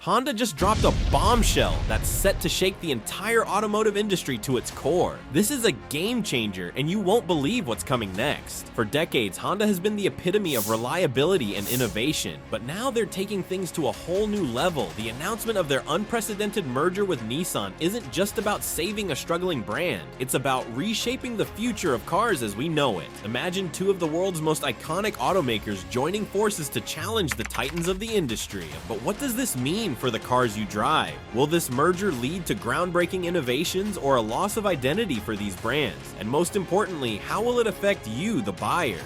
Honda just dropped a bombshell that's set to shake the entire automotive industry to its core. This is a game changer, and you won't believe what's coming next. For decades, Honda has been the epitome of reliability and innovation, but now they're taking things to a whole new level. The announcement of their unprecedented merger with Nissan isn't just about saving a struggling brand, it's about reshaping the future of cars as we know it. Imagine two of the world's most iconic automakers joining forces to challenge the titans of the industry. But what does this mean for the cars you drive? Will this merger lead to groundbreaking innovations or a loss of identity for these brands? And most importantly, how will it affect you, the buyer?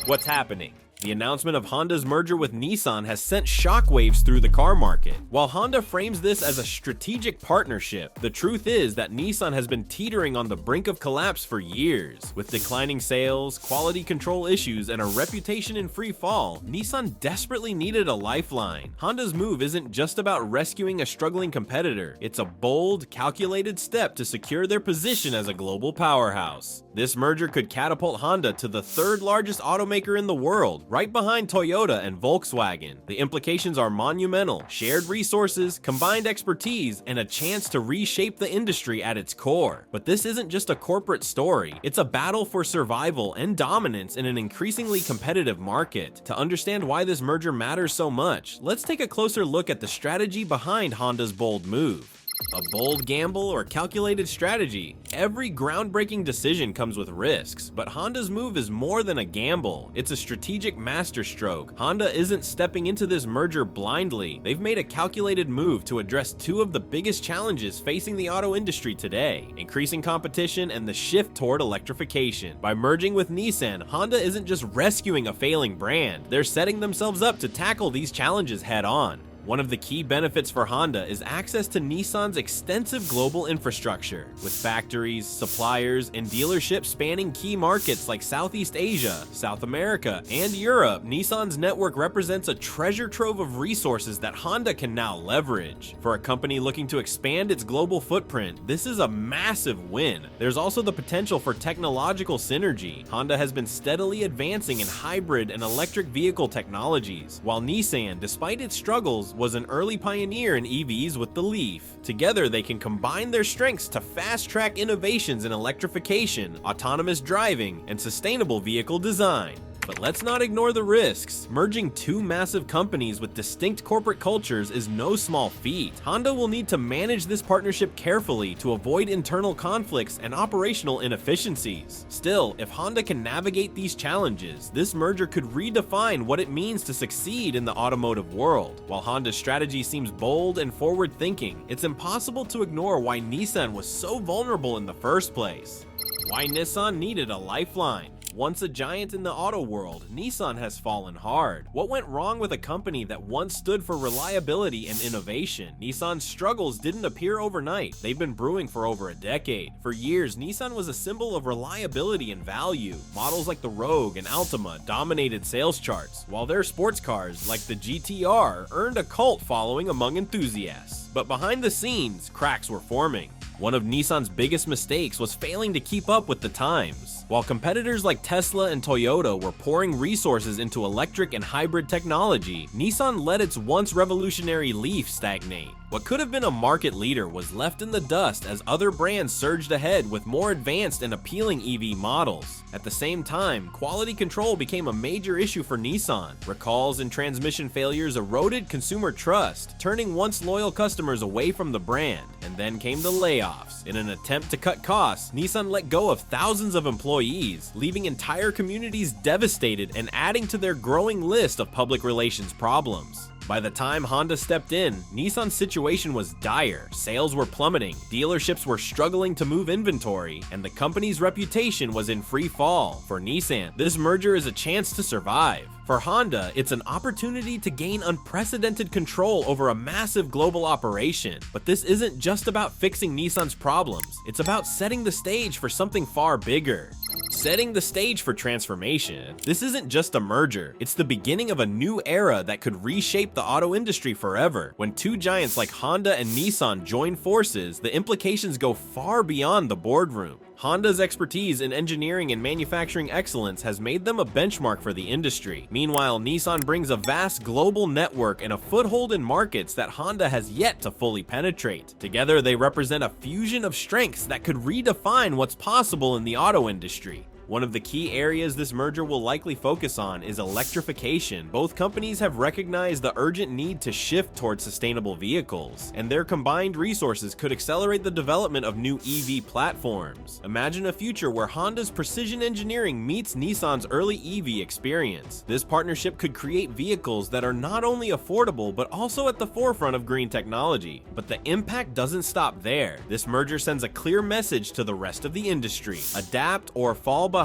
What's happening? The announcement of Honda's merger with Nissan has sent shockwaves through the car market. While Honda frames this as a strategic partnership, the truth is that Nissan has been teetering on the brink of collapse for years. With declining sales, quality control issues, and a reputation in free fall, Nissan desperately needed a lifeline. Honda's move isn't just about rescuing a struggling competitor, it's a bold, calculated step to secure their position as a global powerhouse. This merger could catapult Honda to the third largest automaker in the world, right behind Toyota and Volkswagen. The implications are monumental: shared resources, combined expertise, and a chance to reshape the industry at its core. But this isn't just a corporate story, it's a battle for survival and dominance in an increasingly competitive market. To understand why this merger matters so much, let's take a closer look at the strategy behind Honda's bold move. A bold gamble or calculated strategy? Every groundbreaking decision comes with risks, but Honda's move is more than a gamble. It's a strategic masterstroke. Honda isn't stepping into this merger blindly. They've made a calculated move to address two of the biggest challenges facing the auto industry today: increasing competition and the shift toward electrification. By merging with Nissan, Honda isn't just rescuing a failing brand, they're setting themselves up to tackle these challenges head on. One of the key benefits for Honda is access to Nissan's extensive global infrastructure. With factories, suppliers, and dealerships spanning key markets like Southeast Asia, South America, and Europe, Nissan's network represents a treasure trove of resources that Honda can now leverage. For a company looking to expand its global footprint, this is a massive win. There's also the potential for technological synergy. Honda has been steadily advancing in hybrid and electric vehicle technologies, while Nissan, despite its struggles, was an early pioneer in EVs with the Leaf. Together, they can combine their strengths to fast-track innovations in electrification, autonomous driving, and sustainable vehicle design. But let's not ignore the risks. Merging two massive companies with distinct corporate cultures is no small feat. Honda will need to manage this partnership carefully to avoid internal conflicts and operational inefficiencies. Still, if Honda can navigate these challenges, this merger could redefine what it means to succeed in the automotive world. While Honda's strategy seems bold and forward-thinking, it's impossible to ignore why Nissan was so vulnerable in the first place. Why Nissan needed a lifeline. Once a giant in the auto world, Nissan has fallen hard. What went wrong with a company that once stood for reliability and innovation? Nissan's struggles didn't appear overnight. They've been brewing for over a decade. For years, Nissan was a symbol of reliability and value. Models like the Rogue and Altima dominated sales charts, while their sports cars, like the GTR, earned a cult following among enthusiasts. But behind the scenes, cracks were forming. One of Nissan's biggest mistakes was failing to keep up with the times. While competitors like Tesla and Toyota were pouring resources into electric and hybrid technology, Nissan let its once revolutionary Leaf stagnate. What could have been a market leader was left in the dust as other brands surged ahead with more advanced and appealing EV models. At the same time, quality control became a major issue for Nissan. Recalls and transmission failures eroded consumer trust, turning once loyal customers away from the brand. And then came the layoffs. In an attempt to cut costs, Nissan let go of thousands of employees, leaving entire communities devastated and adding to their growing list of public relations problems. By the time Honda stepped in, Nissan's situation was dire. Sales were plummeting, dealerships were struggling to move inventory, and the company's reputation was in free fall. For Nissan, this merger is a chance to survive. For Honda, it's an opportunity to gain unprecedented control over a massive global operation. But this isn't just about fixing Nissan's problems, it's about setting the stage for something far bigger. Setting the stage for transformation. This isn't just a merger, it's the beginning of a new era that could reshape the auto industry forever. When two giants like Honda and Nissan join forces, the implications go far beyond the boardroom. Honda's expertise in engineering and manufacturing excellence has made them a benchmark for the industry. Meanwhile, Nissan brings a vast global network and a foothold in markets that Honda has yet to fully penetrate. Together, they represent a fusion of strengths that could redefine what's possible in the auto industry. One of the key areas this merger will likely focus on is electrification. Both companies have recognized the urgent need to shift towards sustainable vehicles, and their combined resources could accelerate the development of new EV platforms. Imagine a future where Honda's precision engineering meets Nissan's early EV experience. This partnership could create vehicles that are not only affordable but also at the forefront of green technology. But the impact doesn't stop there. This merger sends a clear message to the rest of the industry: adapt or fall behind.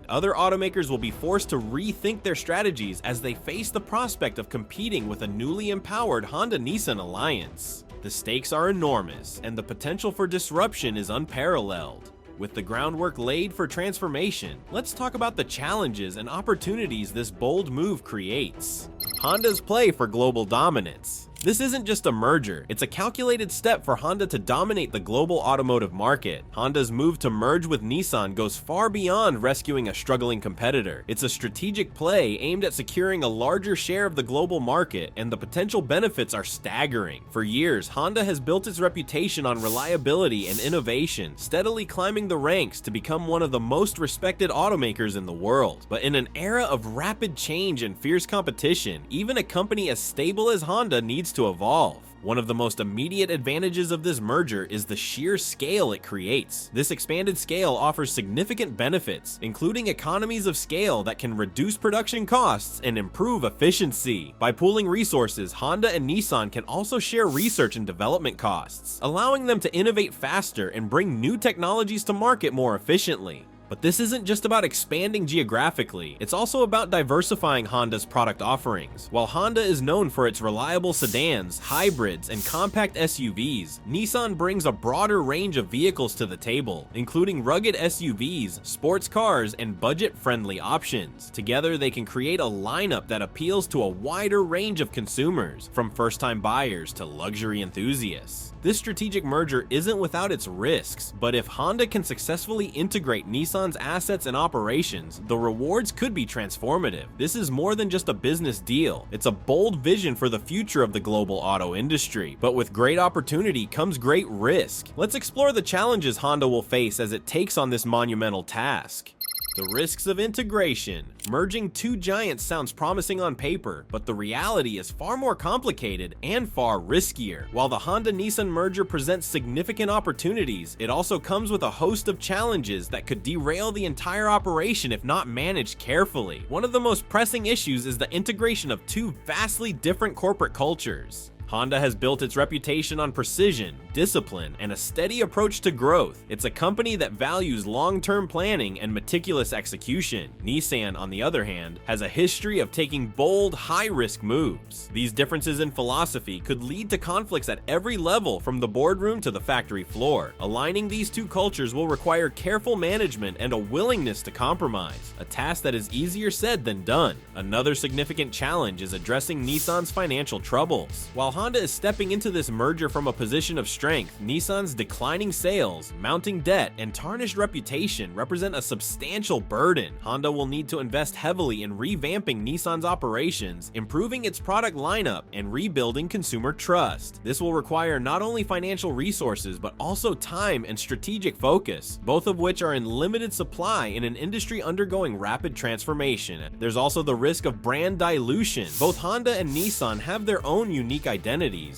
Other automakers will be forced to rethink their strategies as they face the prospect of competing with a newly empowered Honda-Nissan alliance. The stakes are enormous, and the potential for disruption is unparalleled. With the groundwork laid for transformation, let's talk about the challenges and opportunities this bold move creates. Honda's play for global dominance. This isn't just a merger, it's a calculated step for Honda to dominate the global automotive market. Honda's move to merge with Nissan goes far beyond rescuing a struggling competitor. It's a strategic play aimed at securing a larger share of the global market, and the potential benefits are staggering. For years, Honda has built its reputation on reliability and innovation, steadily climbing the ranks to become one of the most respected automakers in the world. But in an era of rapid change and fierce competition, even a company as stable as Honda needs to evolve. One of the most immediate advantages of this merger is the sheer scale it creates. This expanded scale offers significant benefits, including economies of scale that can reduce production costs and improve efficiency. By pooling resources, Honda and Nissan can also share research and development costs, allowing them to innovate faster and bring new technologies to market more efficiently. But this isn't just about expanding geographically, it's also about diversifying Honda's product offerings. While Honda is known for its reliable sedans, hybrids, and compact SUVs, Nissan brings a broader range of vehicles to the table, including rugged SUVs, sports cars, and budget-friendly options. Together, they can create a lineup that appeals to a wider range of consumers, from first-time buyers to luxury enthusiasts. This strategic merger isn't without its risks, but if Honda can successfully integrate Nissan's assets and operations, the rewards could be transformative. This is more than just a business deal. It's a bold vision for the future of the global auto industry. But with great opportunity comes great risk. Let's explore the challenges Honda will face as it takes on this monumental task. The risks of integration. Merging two giants sounds promising on paper, but the reality is far more complicated and far riskier. While the Honda-Nissan merger presents significant opportunities, it also comes with a host of challenges that could derail the entire operation if not managed carefully. One of the most pressing issues is the integration of two vastly different corporate cultures. Honda has built its reputation on precision, discipline, and a steady approach to growth. It's a company that values long-term planning and meticulous execution. Nissan, on the other hand, has a history of taking bold, high-risk moves. These differences in philosophy could lead to conflicts at every level, from the boardroom to the factory floor. Aligning these two cultures will require careful management and a willingness to compromise, a task that is easier said than done. Another significant challenge is addressing Nissan's financial troubles. While Honda is stepping into this merger from a position of strength, Nissan's declining sales, mounting debt, and tarnished reputation represent a substantial burden. Honda will need to invest heavily in revamping Nissan's operations, improving its product lineup, and rebuilding consumer trust. This will require not only financial resources, but also time and strategic focus, both of which are in limited supply in an industry undergoing rapid transformation. There's also the risk of brand dilution. Both Honda and Nissan have their own unique identities,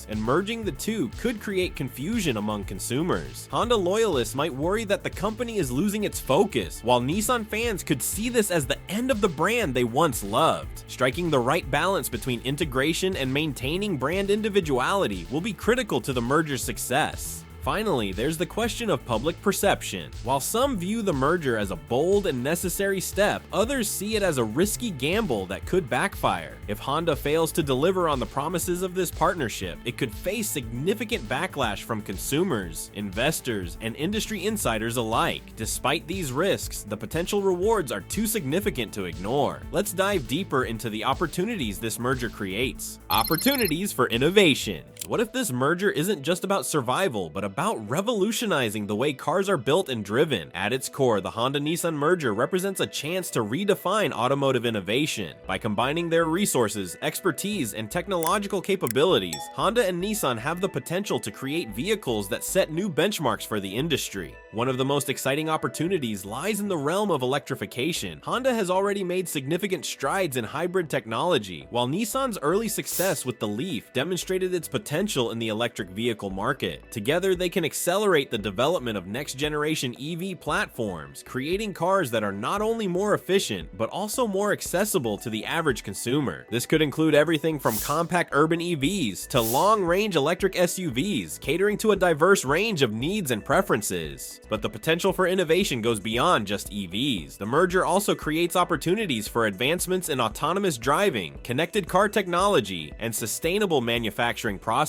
and merging the two could create confusion among consumers. Honda loyalists might worry that the company is losing its focus, while Nissan fans could see this as the end of the brand they once loved. Striking the right balance between integration and maintaining brand individuality will be critical to the merger's success. Finally, there's the question of public perception. While some view the merger as a bold and necessary step, others see it as a risky gamble that could backfire. If Honda fails to deliver on the promises of this partnership, it could face significant backlash from consumers, investors, and industry insiders alike. Despite these risks, the potential rewards are too significant to ignore. Let's dive deeper into the opportunities this merger creates. Opportunities for innovation. What if this merger isn't just about survival, but about revolutionizing the way cars are built and driven? At its core, the Honda-Nissan merger represents a chance to redefine automotive innovation. By combining their resources, expertise, and technological capabilities, Honda and Nissan have the potential to create vehicles that set new benchmarks for the industry. One of the most exciting opportunities lies in the realm of electrification. Honda has already made significant strides in hybrid technology, while Nissan's early success with the Leaf demonstrated its potential in the electric vehicle market. Together, they can accelerate the development of next-generation EV platforms, creating cars that are not only more efficient, but also more accessible to the average consumer. This could include everything from compact urban EVs to long-range electric SUVs, catering to a diverse range of needs and preferences. But the potential for innovation goes beyond just EVs. The merger also creates opportunities for advancements in autonomous driving, connected car technology, and sustainable manufacturing processes.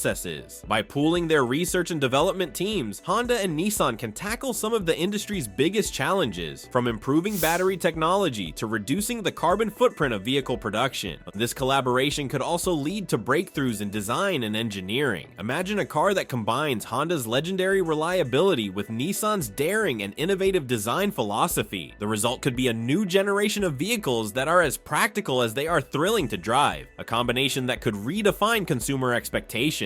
By pooling their research and development teams, Honda and Nissan can tackle some of the industry's biggest challenges, from improving battery technology to reducing the carbon footprint of vehicle production. This collaboration could also lead to breakthroughs in design and engineering. Imagine a car that combines Honda's legendary reliability with Nissan's daring and innovative design philosophy. The result could be a new generation of vehicles that are as practical as they are thrilling to drive, a combination that could redefine consumer expectations.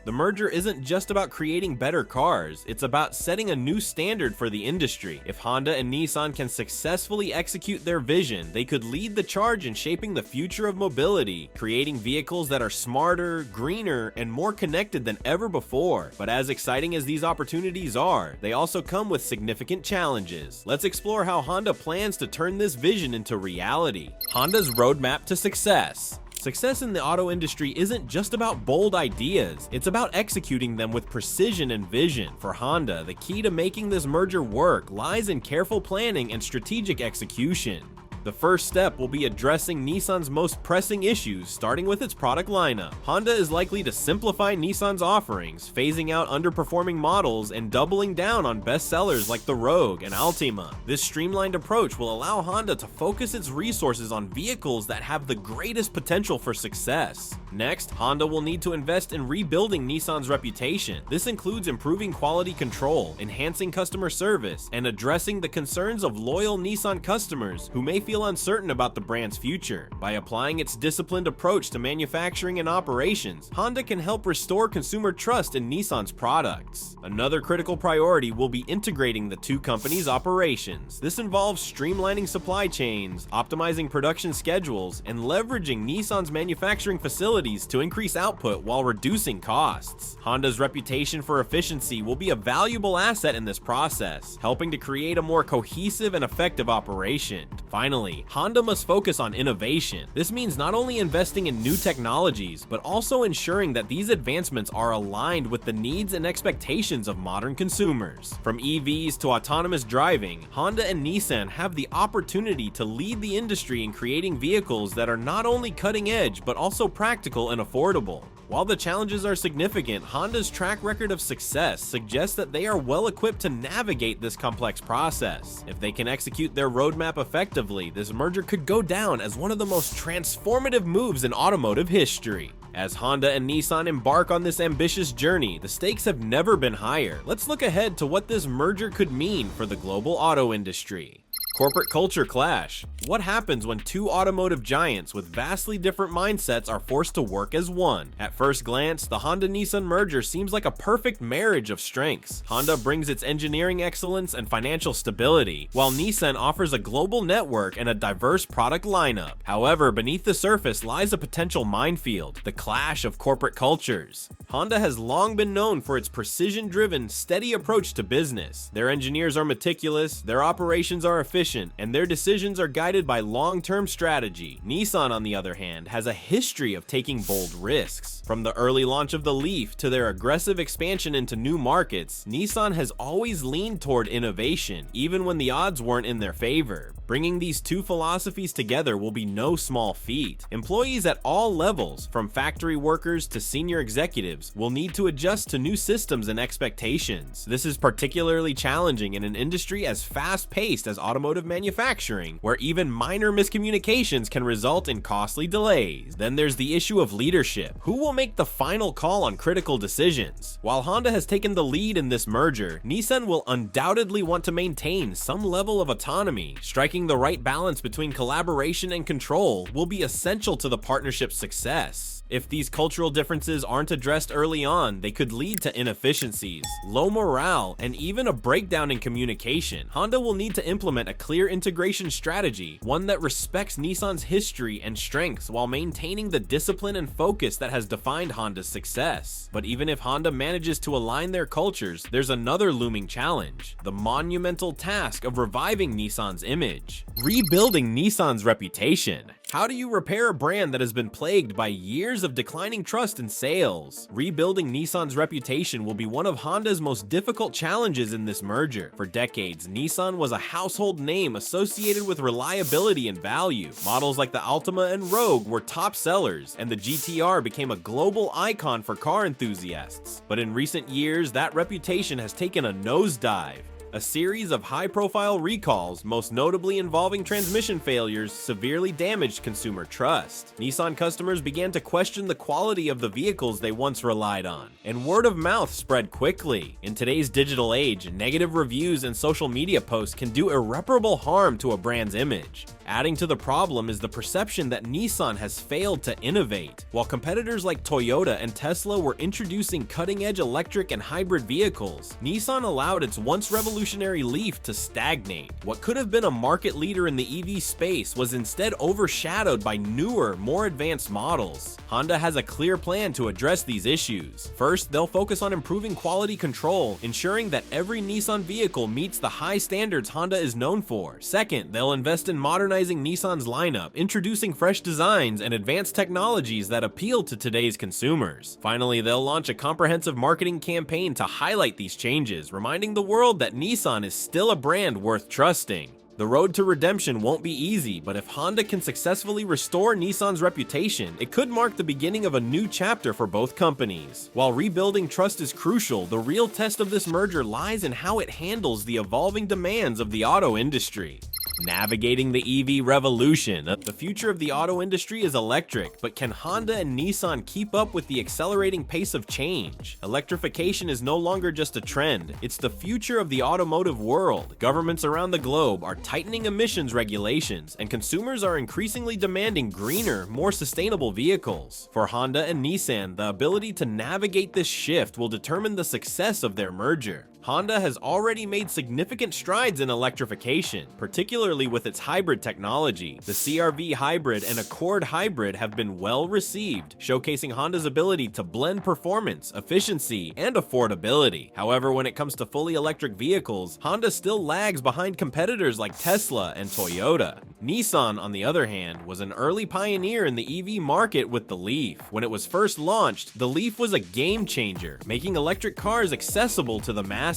The merger isn't just about creating better cars, it's about setting a new standard for the industry. If Honda and Nissan can successfully execute their vision, they could lead the charge in shaping the future of mobility, creating vehicles that are smarter, greener, and more connected than ever before. But as exciting as these opportunities are, they also come with significant challenges. Let's explore how Honda plans to turn this vision into reality. Honda's roadmap to success. Success in the auto industry isn't just about bold ideas, it's about executing them with precision and vision. For Honda, the key to making this merger work lies in careful planning and strategic execution. The first step will be addressing Nissan's most pressing issues, starting with its product lineup. Honda is likely to simplify Nissan's offerings, phasing out underperforming models and doubling down on bestsellers like the Rogue and Altima. This streamlined approach will allow Honda to focus its resources on vehicles that have the greatest potential for success. Next, Honda will need to invest in rebuilding Nissan's reputation. This includes improving quality control, enhancing customer service, and addressing the concerns of loyal Nissan customers who may feel uncertain about the brand's future. By applying its disciplined approach to manufacturing and operations, Honda can help restore consumer trust in Nissan's products. Another critical priority will be integrating the two companies' operations. This involves streamlining supply chains, optimizing production schedules, and leveraging Nissan's manufacturing facilities to increase output while reducing costs. Honda's reputation for efficiency will be a valuable asset in this process, helping to create a more cohesive and effective operation. Finally, Honda must focus on innovation. This means not only investing in new technologies, but also ensuring that these advancements are aligned with the needs and expectations of modern consumers. From EVs to autonomous driving, Honda and Nissan have the opportunity to lead the industry in creating vehicles that are not only cutting edge, but also practical and affordable. While the challenges are significant, Honda's track record of success suggests that they are well equipped to navigate this complex process. If they can execute their roadmap effectively, this merger could go down as one of the most transformative moves in automotive history. As Honda and Nissan embark on this ambitious journey, the stakes have never been higher. Let's look ahead to what this merger could mean for the global auto industry. Corporate culture clash. What happens when two automotive giants with vastly different mindsets are forced to work as one? At first glance, the Honda-Nissan merger seems like a perfect marriage of strengths. Honda brings its engineering excellence and financial stability, while Nissan offers a global network and a diverse product lineup. However, beneath the surface lies a potential minefield: the clash of corporate cultures. Honda has long been known for its precision-driven, steady approach to business. Their engineers are meticulous, their operations are efficient, and their decisions are guided by long-term strategy. Nissan, on the other hand, has a history of taking bold risks. From the early launch of the Leaf to their aggressive expansion into new markets, Nissan has always leaned toward innovation, even when the odds weren't in their favor. Bringing these two philosophies together will be no small feat. Employees at all levels, from factory workers to senior executives, will need to adjust to new systems and expectations. This is particularly challenging in an industry as fast-paced as automotive automotive manufacturing, where even minor miscommunications can result in costly delays. Then there's the issue of leadership. Who will make the final call on critical decisions? While Honda has taken the lead in this merger, Nissan will undoubtedly want to maintain some level of autonomy. Striking the right balance between collaboration and control will be essential to the partnership's success. If these cultural differences aren't addressed early on, they could lead to inefficiencies, low morale, and even a breakdown in communication. Honda will need to implement a clear integration strategy, one that respects Nissan's history and strengths while maintaining the discipline and focus that has defined Honda's success. But even if Honda manages to align their cultures, there's another looming challenge: the monumental task of reviving Nissan's image. Rebuilding Nissan's reputation. How do you repair a brand that has been plagued by years of declining trust and sales? Rebuilding Nissan's reputation will be one of Honda's most difficult challenges in this merger. For decades, Nissan was a household name associated with reliability and value. Models like the Altima and Rogue were top sellers, and the GTR became a global icon for car enthusiasts. But in recent years, that reputation has taken a nosedive. A series of high-profile recalls, most notably involving transmission failures, severely damaged consumer trust. Nissan customers began to question the quality of the vehicles they once relied on, and word of mouth spread quickly. In today's digital age, negative reviews and social media posts can do irreparable harm to a brand's image. Adding to the problem is the perception that Nissan has failed to innovate. While competitors like Toyota and Tesla were introducing cutting-edge electric and hybrid vehicles, Nissan allowed its once revolutionary Leaf to stagnate. What could have been a market leader in the EV space was instead overshadowed by newer, more advanced models. Honda has a clear plan to address these issues. First, they'll focus on improving quality control, ensuring that every Nissan vehicle meets the high standards Honda is known for. Second, they'll invest in modernizing Nissan's lineup, introducing fresh designs and advanced technologies that appeal to today's consumers. Finally, they'll launch a comprehensive marketing campaign to highlight these changes, reminding the world that Nissan is still a brand worth trusting. The road to redemption won't be easy, but if Honda can successfully restore Nissan's reputation, it could mark the beginning of a new chapter for both companies. While rebuilding trust is crucial, the real test of this merger lies in how it handles the evolving demands of the auto industry. Navigating the EV revolution. The future of the auto industry is electric, but can Honda and Nissan keep up with the accelerating pace of change? Electrification is no longer just a trend, it's the future of the automotive world. Governments around the globe are tightening emissions regulations, and consumers are increasingly demanding greener, more sustainable vehicles. For Honda and Nissan, the ability to navigate this shift will determine the success of their merger. Honda has already made significant strides in electrification, particularly with its hybrid technology. The CR-V Hybrid and Accord Hybrid have been well received, showcasing Honda's ability to blend performance, efficiency, and affordability. However, when it comes to fully electric vehicles, Honda still lags behind competitors like Tesla and Toyota. Nissan, on the other hand, was an early pioneer in the EV market with the Leaf. When it was first launched, the Leaf was a game changer, making electric cars accessible to the masses.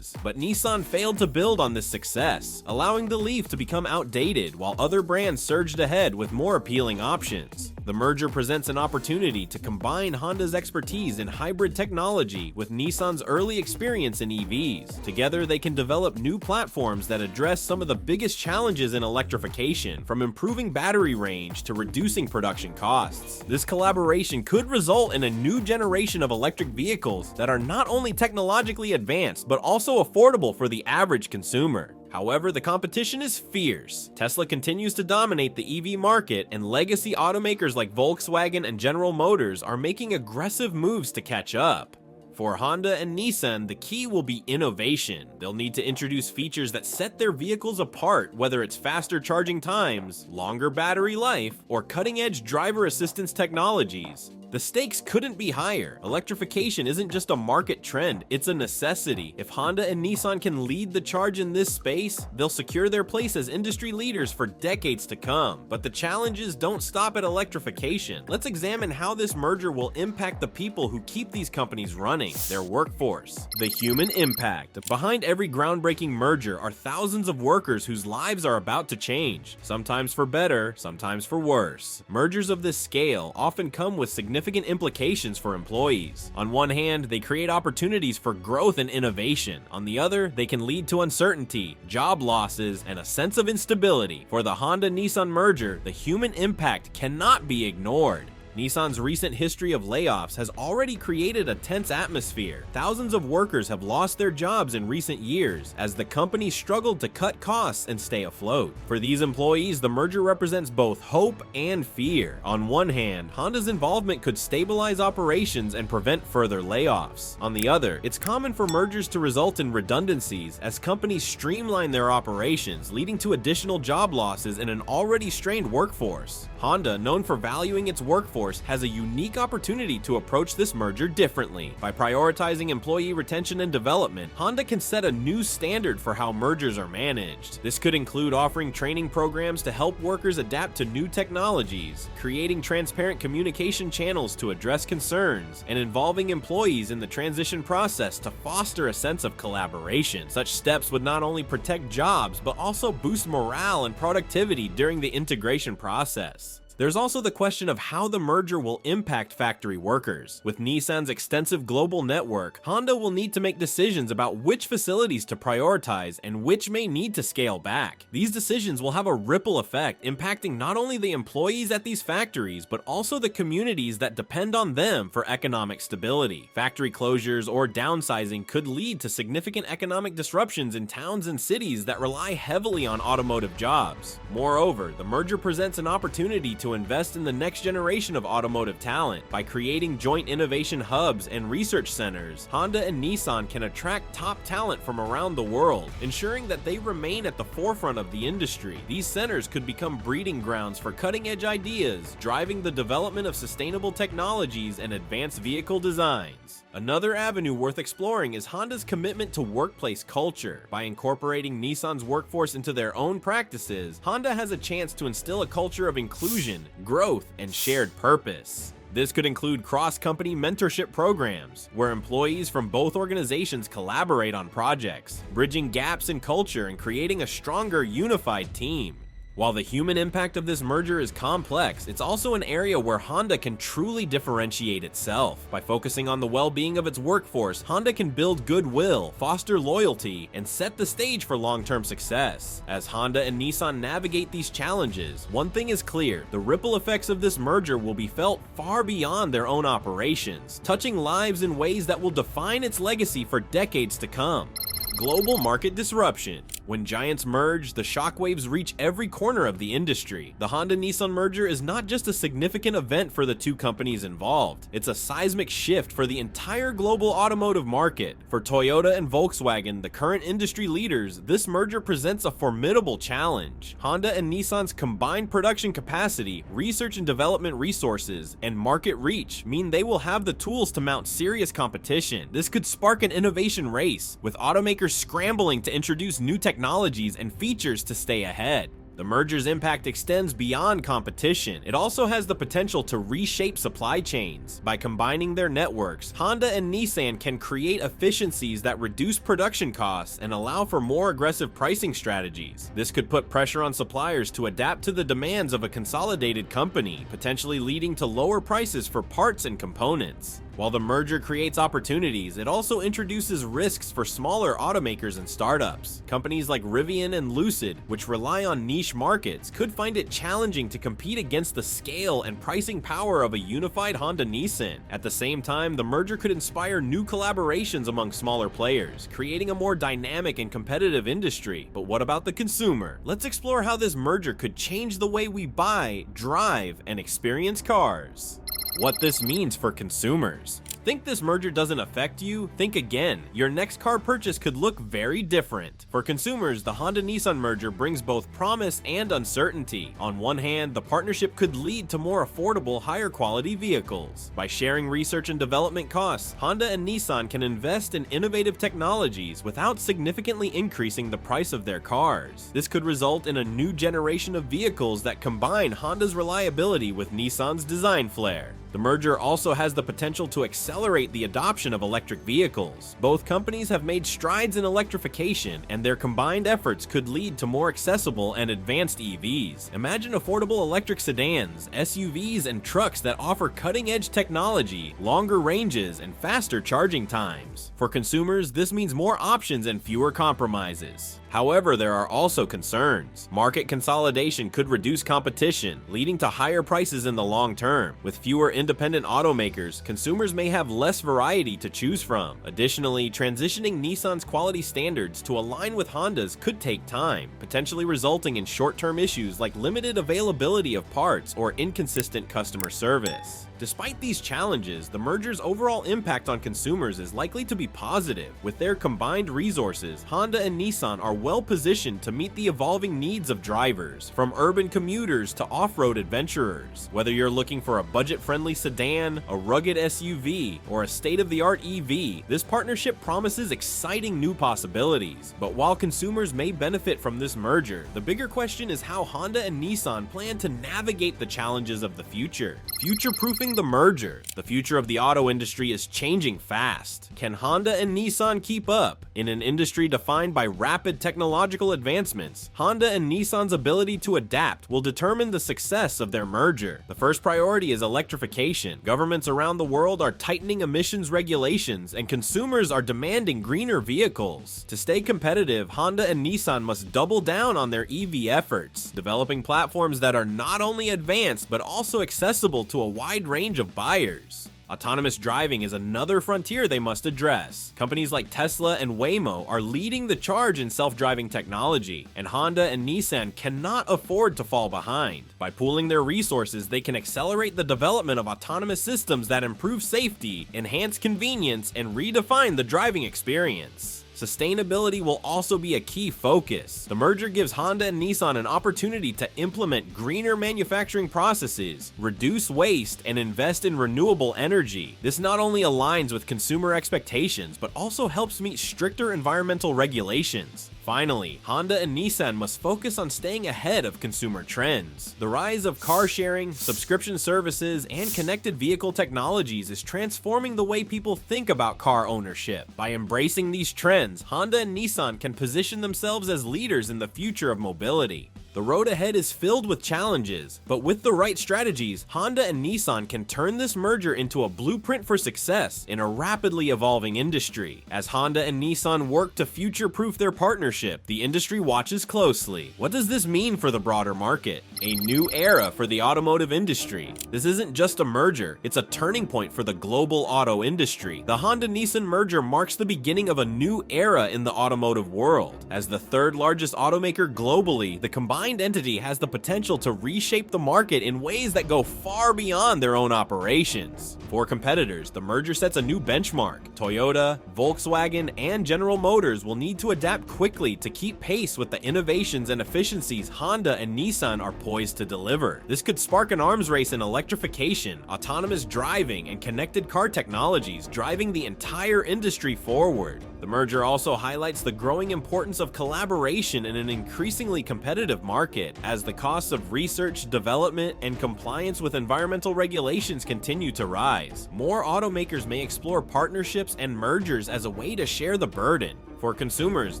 But Nissan failed to build on this success, allowing the Leaf to become outdated while other brands surged ahead with more appealing options. The merger presents an opportunity to combine Honda's expertise in hybrid technology with Nissan's early experience in EVs. Together, they can develop new platforms that address some of the biggest challenges in electrification, from improving battery range to reducing production costs. This collaboration could result in a new generation of electric vehicles that are not only technologically advanced, but also affordable for the average consumer. However, the competition is fierce. Tesla continues to dominate the EV market, and legacy automakers like Volkswagen and General Motors are making aggressive moves to catch up. For Honda and Nissan, the key will be innovation. They'll need to introduce features that set their vehicles apart, whether it's faster charging times, longer battery life, or cutting-edge driver assistance technologies. The stakes couldn't be higher. Electrification isn't just a market trend, it's a necessity. If Honda and Nissan can lead the charge in this space, they'll secure their place as industry leaders for decades to come. But the challenges don't stop at electrification. Let's examine how this merger will impact the people who keep these companies running, their workforce. The human impact. Behind every groundbreaking merger are thousands of workers whose lives are about to change, sometimes for better, sometimes for worse. Mergers of this scale often come with significant significant implications for employees. On one hand, they create opportunities for growth and innovation. On the other, they can lead to uncertainty, job losses, and a sense of instability. For the Honda-Nissan merger, the human impact cannot be ignored. Nissan's recent history of layoffs has already created a tense atmosphere. Thousands of workers have lost their jobs in recent years as the company struggled to cut costs and stay afloat. For these employees, the merger represents both hope and fear. On one hand, Honda's involvement could stabilize operations and prevent further layoffs. On the other, it's common for mergers to result in redundancies as companies streamline their operations, leading to additional job losses in an already strained workforce. Honda, known for valuing its workforce, has a unique opportunity to approach this merger differently. By prioritizing employee retention and development, Honda can set a new standard for how mergers are managed. This could include offering training programs to help workers adapt to new technologies, creating transparent communication channels to address concerns, and involving employees in the transition process to foster a sense of collaboration. Such steps would not only protect jobs, but also boost morale and productivity during the integration process. There's also the question of how the merger will impact factory workers. With Nissan's extensive global network, Honda will need to make decisions about which facilities to prioritize and which may need to scale back. These decisions will have a ripple effect, impacting not only the employees at these factories, but also the communities that depend on them for economic stability. Factory closures or downsizing could lead to significant economic disruptions in towns and cities that rely heavily on automotive jobs. Moreover, the merger presents an opportunity to invest in the next generation of automotive talent. By creating joint innovation hubs and research centers, Honda and Nissan can attract top talent from around the world, ensuring that they remain at the forefront of the industry. These centers could become breeding grounds for cutting-edge ideas, driving the development of sustainable technologies and advanced vehicle designs. Another avenue worth exploring is Honda's commitment to workplace culture. By incorporating Nissan's workforce into their own practices, Honda has a chance to instill a culture of inclusion, growth, and shared purpose. This could include cross-company mentorship programs, where employees from both organizations collaborate on projects, bridging gaps in culture and creating a stronger, unified team. While the human impact of this merger is complex, it's also an area where Honda can truly differentiate itself. By focusing on the well-being of its workforce, Honda can build goodwill, foster loyalty, and set the stage for long-term success. As Honda and Nissan navigate these challenges, one thing is clear: the ripple effects of this merger will be felt far beyond their own operations, touching lives in ways that will define its legacy for decades to come. Global market disruption. When giants merge, the shockwaves reach every corner of the industry. The Honda-Nissan merger is not just a significant event for the two companies involved. It's a seismic shift for the entire global automotive market. For Toyota and Volkswagen, the current industry leaders, this merger presents a formidable challenge. Honda and Nissan's combined production capacity, research and development resources, and market reach mean they will have the tools to mount serious competition. This could spark an innovation race, with automakers scrambling to introduce new technologies and features to stay ahead. The merger's impact extends beyond competition. It also has the potential to reshape supply chains. By combining their networks, Honda and Nissan can create efficiencies that reduce production costs and allow for more aggressive pricing strategies. This could put pressure on suppliers to adapt to the demands of a consolidated company, potentially leading to lower prices for parts and components. While the merger creates opportunities, it also introduces risks for smaller automakers and startups. Companies like Rivian and Lucid, which rely on niche markets, could find it challenging to compete against the scale and pricing power of a unified Honda-Nissan. At the same time, the merger could inspire new collaborations among smaller players, creating a more dynamic and competitive industry. But what about the consumer? Let's explore how this merger could change the way we buy, drive, and experience cars. What this means for consumers. Think this merger doesn't affect you? Think again. Your next car purchase could look very different. For consumers, the Honda-Nissan merger brings both promise and uncertainty. On one hand, the partnership could lead to more affordable, higher quality vehicles. By sharing research and development costs, Honda and Nissan can invest in innovative technologies without significantly increasing the price of their cars. This could result in a new generation of vehicles that combine Honda's reliability with Nissan's design flair. The merger also has the potential to accelerate the adoption of electric vehicles. Both companies have made strides in electrification, and their combined efforts could lead to more accessible and advanced EVs. Imagine affordable electric sedans, SUVs, and trucks that offer cutting-edge technology, longer ranges, and faster charging times. For consumers, this means more options and fewer compromises. However, there are also concerns. Market consolidation could reduce competition, leading to higher prices in the long term. With fewer independent automakers, consumers may have less variety to choose from. Additionally, transitioning Nissan's quality standards to align with Honda's could take time, potentially resulting in short-term issues like limited availability of parts or inconsistent customer service. Despite these challenges, the merger's overall impact on consumers is likely to be positive. With their combined resources, Honda and Nissan are well positioned to meet the evolving needs of drivers, from urban commuters to off-road adventurers. Whether you're looking for a budget-friendly sedan, a rugged SUV, or a state-of-the-art EV, this partnership promises exciting new possibilities. But while consumers may benefit from this merger, the bigger question is how Honda and Nissan plan to navigate the challenges of the future. Future-proofing the merger. The future of the auto industry is changing fast. Can Honda and Nissan keep up? In an industry defined by rapid technological advancements, Honda and Nissan's ability to adapt will determine the success of their merger. The first priority is electrification. Governments around the world are tightening emissions regulations, and consumers are demanding greener vehicles. To stay competitive, Honda and Nissan must double down on their EV efforts, developing platforms that are not only advanced but also accessible to a wide range of buyers. Autonomous driving is another frontier they must address. Companies like Tesla and Waymo are leading the charge in self-driving technology, and Honda and Nissan cannot afford to fall behind. By pooling their resources, they can accelerate the development of autonomous systems that improve safety, enhance convenience, and redefine the driving experience. Sustainability will also be a key focus. The merger gives Honda and Nissan an opportunity to implement greener manufacturing processes, reduce waste, and invest in renewable energy. This not only aligns with consumer expectations, but also helps meet stricter environmental regulations. Finally, Honda and Nissan must focus on staying ahead of consumer trends. The rise of car sharing, subscription services, and connected vehicle technologies is transforming the way people think about car ownership. By embracing these trends, Honda and Nissan can position themselves as leaders in the future of mobility. The road ahead is filled with challenges, but with the right strategies, Honda and Nissan can turn this merger into a blueprint for success in a rapidly evolving industry. As Honda and Nissan work to future-proof their partnership, the industry watches closely. What does this mean for the broader market? A new era for the automotive industry. This isn't just a merger, it's a turning point for the global auto industry. The Honda-Nissan merger marks the beginning of a new era in the automotive world. As the third largest automaker globally, the combined entity has the potential to reshape the market in ways that go far beyond their own operations. For competitors, the merger sets a new benchmark. Toyota, Volkswagen, and General Motors will need to adapt quickly to keep pace with the innovations and efficiencies Honda and Nissan are poised to deliver. This could spark an arms race in electrification, autonomous driving, and connected car technologies, driving the entire industry forward. The merger also highlights the growing importance of collaboration in an increasingly competitive market, as the costs of research, development, and compliance with environmental regulations continue to rise. More automakers may explore partnerships and mergers as a way to share the burden. For consumers,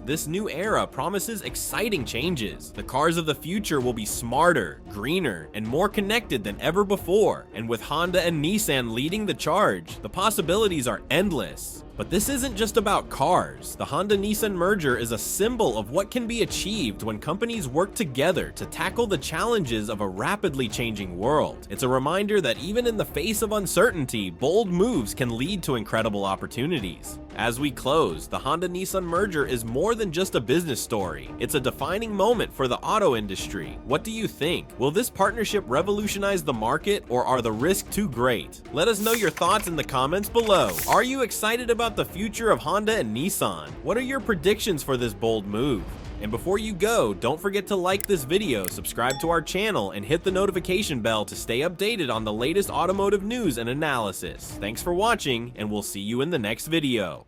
this new era promises exciting changes. The cars of the future will be smarter, greener, and more connected than ever before. And with Honda and Nissan leading the charge, the possibilities are endless. But this isn't just about cars. The Honda-Nissan merger is a symbol of what can be achieved when companies work together to tackle the challenges of a rapidly changing world. It's a reminder that even in the face of uncertainty, bold moves can lead to incredible opportunities. As we close, the Honda-Nissan merger is more than just a business story. It's a defining moment for the auto industry. What do you think? Will this partnership revolutionize the market, or are the risks too great? Let us know your thoughts in the comments below. Are you excited about the future of Honda and Nissan? What are your predictions for this bold move? And before you go, don't forget to like this video, subscribe to our channel, and hit the notification bell to stay updated on the latest automotive news and analysis. Thanks for watching, and we'll see you in the next video.